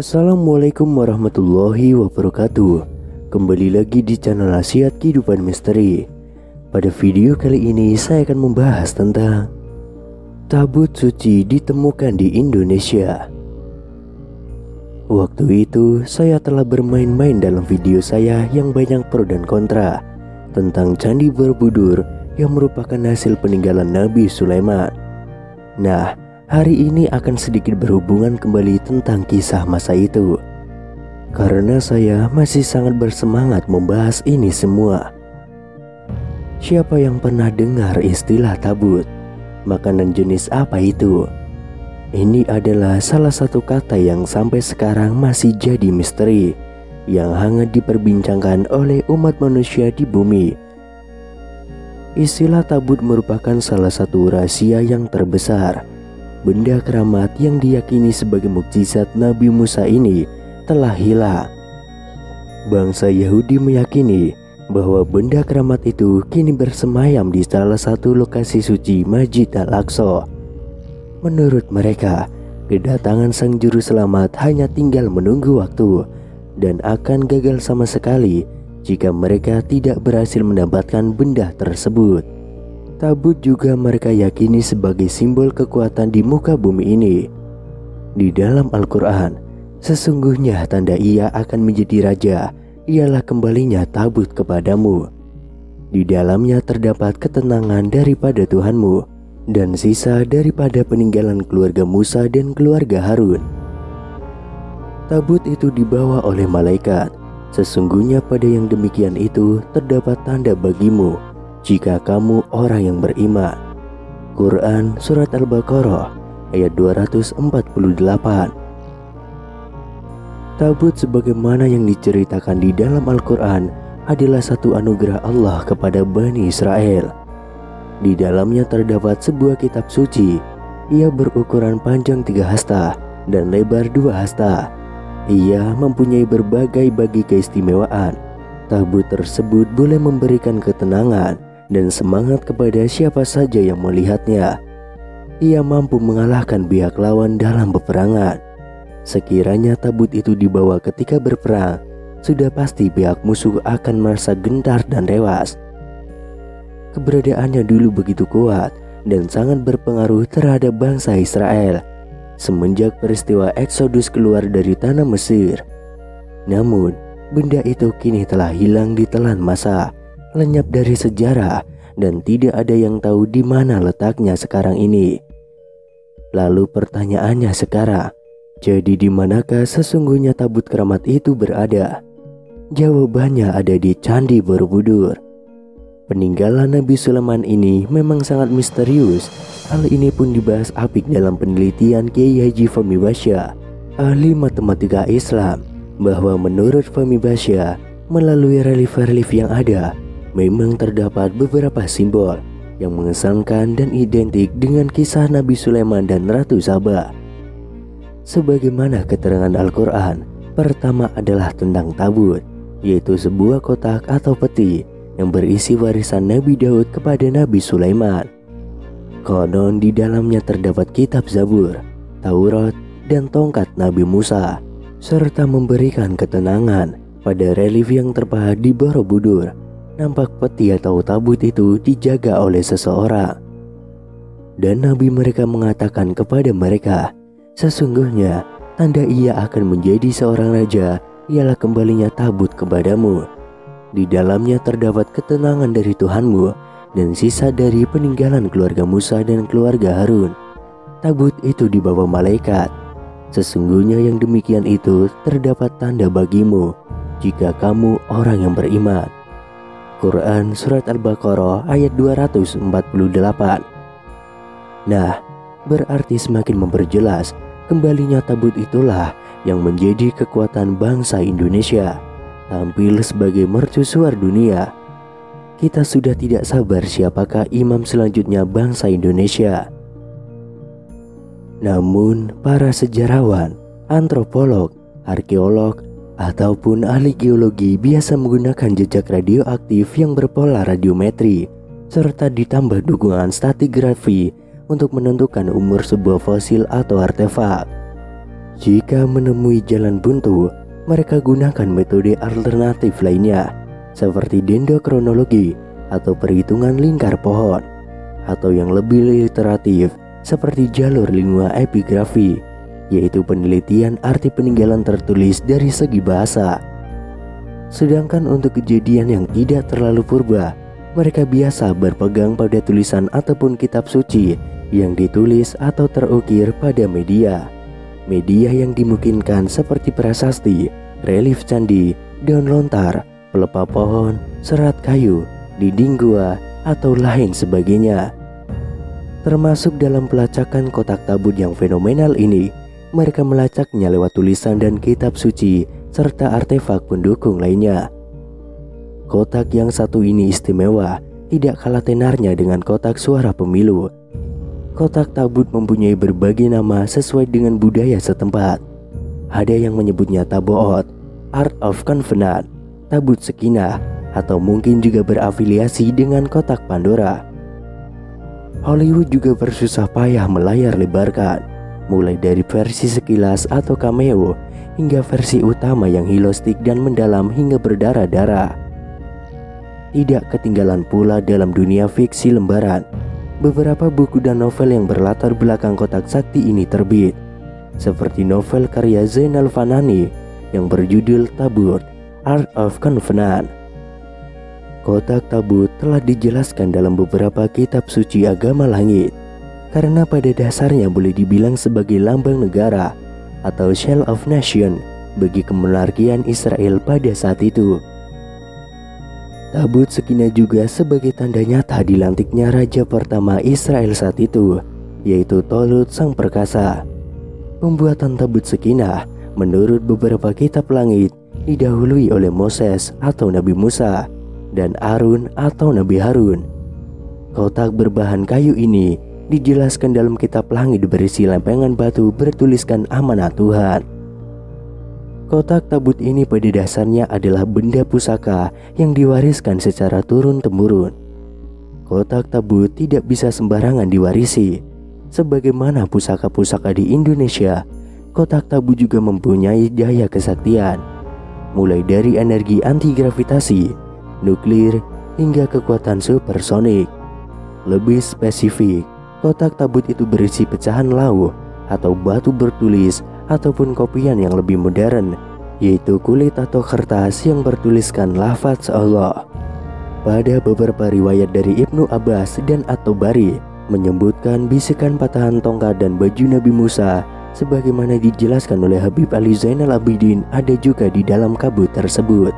Assalamualaikum warahmatullahi wabarakatuh. Kembali lagi di channel Nasihat Kehidupan Misteri. Pada video kali ini saya akan membahas tentang tabut suci ditemukan di Indonesia. Waktu itu saya telah bermain-main dalam video saya yang banyak pro dan kontra tentang Candi Borobudur yang merupakan hasil peninggalan Nabi Sulaiman. Nah, hari ini akan sedikit berhubungan kembali tentang kisah masa itu, karena saya masih sangat bersemangat membahas ini semua. Siapa yang pernah dengar istilah tabut? Makanan jenis apa itu? Ini adalah salah satu kata yang sampai sekarang masih jadi misteri yang hangat diperbincangkan oleh umat manusia di bumi. Istilah tabut merupakan salah satu rahasia yang terbesar. Benda keramat yang diyakini sebagai mukjizat Nabi Musa ini telah hilang. Bangsa Yahudi meyakini bahwa benda keramat itu kini bersemayam di salah satu lokasi suci Masjid Al-Aqsa. Menurut mereka, kedatangan sang juru selamat hanya tinggal menunggu waktu dan akan gagal sama sekali jika mereka tidak berhasil mendapatkan benda tersebut. Tabut juga mereka yakini sebagai simbol kekuatan di muka bumi ini. Di dalam Al-Quran, sesungguhnya tanda ia akan menjadi raja ialah kembalinya tabut kepadamu. Di dalamnya terdapat ketenangan daripada Tuhanmu dan sisa daripada peninggalan keluarga Musa dan keluarga Harun. Tabut itu dibawa oleh malaikat. Sesungguhnya pada yang demikian itu terdapat tanda bagimu jika kamu orang yang beriman. Quran Surat Al-Baqarah ayat 248. Tabut sebagaimana yang diceritakan di dalam Al-Quran adalah satu anugerah Allah kepada Bani Israel. Di dalamnya terdapat sebuah kitab suci. Ia berukuran panjang 3 hasta dan lebar 2 hasta. Ia mempunyai berbagai bagi keistimewaan. Tabut tersebut boleh memberikan ketenangan dan semangat kepada siapa saja yang melihatnya. Ia mampu mengalahkan pihak lawan dalam peperangan. Sekiranya tabut itu dibawa ketika berperang, sudah pasti pihak musuh akan merasa gentar dan tewas. Keberadaannya dulu begitu kuat dan sangat berpengaruh terhadap bangsa Israel semenjak peristiwa Eksodus keluar dari tanah Mesir. Namun, benda itu kini telah hilang ditelan masa, lenyap dari sejarah, dan tidak ada yang tahu di mana letaknya sekarang ini. Lalu pertanyaannya sekarang, jadi di manakah sesungguhnya tabut keramat itu berada? Jawabannya ada di Candi Borobudur. Peninggalan Nabi Sulaiman ini memang sangat misterius. Hal ini pun dibahas apik dalam penelitian Kiai Haji Fahmi Basya, ahli matematika Islam, bahwa menurut Fahmi Basya, melalui relief-relief yang ada, memang terdapat beberapa simbol yang mengesankan dan identik dengan kisah Nabi Sulaiman dan Ratu Saba. Sebagaimana keterangan Al-Quran, pertama adalah tentang tabut, yaitu sebuah kotak atau peti yang berisi warisan Nabi Daud kepada Nabi Sulaiman. Konon di dalamnya terdapat kitab Zabur, Taurat, dan tongkat Nabi Musa, serta memberikan ketenangan. Pada relief yang terpahat di Borobudur, nampak peti atau tabut itu dijaga oleh seseorang. Dan Nabi mereka mengatakan kepada mereka, sesungguhnya tanda ia akan menjadi seorang raja ialah kembalinya tabut kepadamu. Di dalamnya terdapat ketenangan dari Tuhanmu dan sisa dari peninggalan keluarga Musa dan keluarga Harun. Tabut itu dibawa malaikat. Sesungguhnya yang demikian itu terdapat tanda bagimu jika kamu orang yang beriman. Quran Surat Al-Baqarah ayat 248. Nah, berarti semakin memperjelas kembalinya tabut itulah yang menjadi kekuatan bangsa Indonesia, tampil sebagai mercusuar dunia. Kita sudah tidak sabar siapakah imam selanjutnya bangsa Indonesia. Namun, para sejarawan, antropolog, arkeolog, ataupun ahli geologi biasa menggunakan jejak radioaktif yang berpola radiometri serta ditambah dukungan stratigrafi untuk menentukan umur sebuah fosil atau artefak. Jika menemui jalan buntu, mereka gunakan metode alternatif lainnya seperti dendrokronologi atau perhitungan lingkar pohon, atau yang lebih literatif seperti jalur lingua epigrafi, yaitu penelitian arti peninggalan tertulis dari segi bahasa. Sedangkan untuk kejadian yang tidak terlalu purba, mereka biasa berpegang pada tulisan ataupun kitab suci yang ditulis atau terukir pada media yang dimungkinkan seperti prasasti, relief candi, daun lontar, pelepah pohon, serat kayu, dinding gua, atau lain sebagainya. Termasuk dalam pelacakan kotak tabut yang fenomenal ini, mereka melacaknya lewat tulisan dan kitab suci serta artefak pendukung lainnya. Kotak yang satu ini istimewa, tidak kalah tenarnya dengan kotak suara pemilu. Kotak tabut mempunyai berbagai nama sesuai dengan budaya setempat. Ada yang menyebutnya taboot, Art of Covenant, tabut Sekinah, atau mungkin juga berafiliasi dengan kotak Pandora. Hollywood juga bersusah payah melayar lebarkan, mulai dari versi sekilas atau cameo hingga versi utama yang hilastik dan mendalam hingga berdarah-darah. Tidak ketinggalan pula dalam dunia fiksi lembaran, beberapa buku dan novel yang berlatar belakang kotak sakti ini terbit, seperti novel karya Zainal Fanani yang berjudul Tabut, Art of Covenant. Kotak tabut telah dijelaskan dalam beberapa kitab suci agama langit, karena pada dasarnya boleh dibilang sebagai lambang negara atau Shell of Nation bagi kemonarkian Israel pada saat itu. Tabut Sekinah juga sebagai tanda nyata dilantiknya raja pertama Israel saat itu, yaitu Tolut Sang Perkasa. Pembuatan tabut Sekinah menurut beberapa kitab langit didahului oleh Moses atau Nabi Musa dan Harun atau Nabi Harun. Kotak berbahan kayu ini dijelaskan dalam kitab langit berisi lempengan batu bertuliskan amanat Tuhan. Kotak tabut ini pada dasarnya adalah benda pusaka yang diwariskan secara turun-temurun. Kotak tabut tidak bisa sembarangan diwarisi. Sebagaimana pusaka-pusaka di Indonesia, kotak tabut juga mempunyai daya kesaktian, mulai dari energi anti-gravitasi, nuklir, hingga kekuatan supersonik. Lebih spesifik, kotak tabut itu berisi pecahan lauh atau batu bertulis ataupun kopian yang lebih modern, yaitu kulit atau kertas yang bertuliskan lafaz Allah. Pada beberapa riwayat dari Ibnu Abbas dan At-Tabari menyebutkan bisikan patahan tongkat dan baju Nabi Musa sebagaimana dijelaskan oleh Habib Ali Zainal Abidin ada juga di dalam kabut tersebut.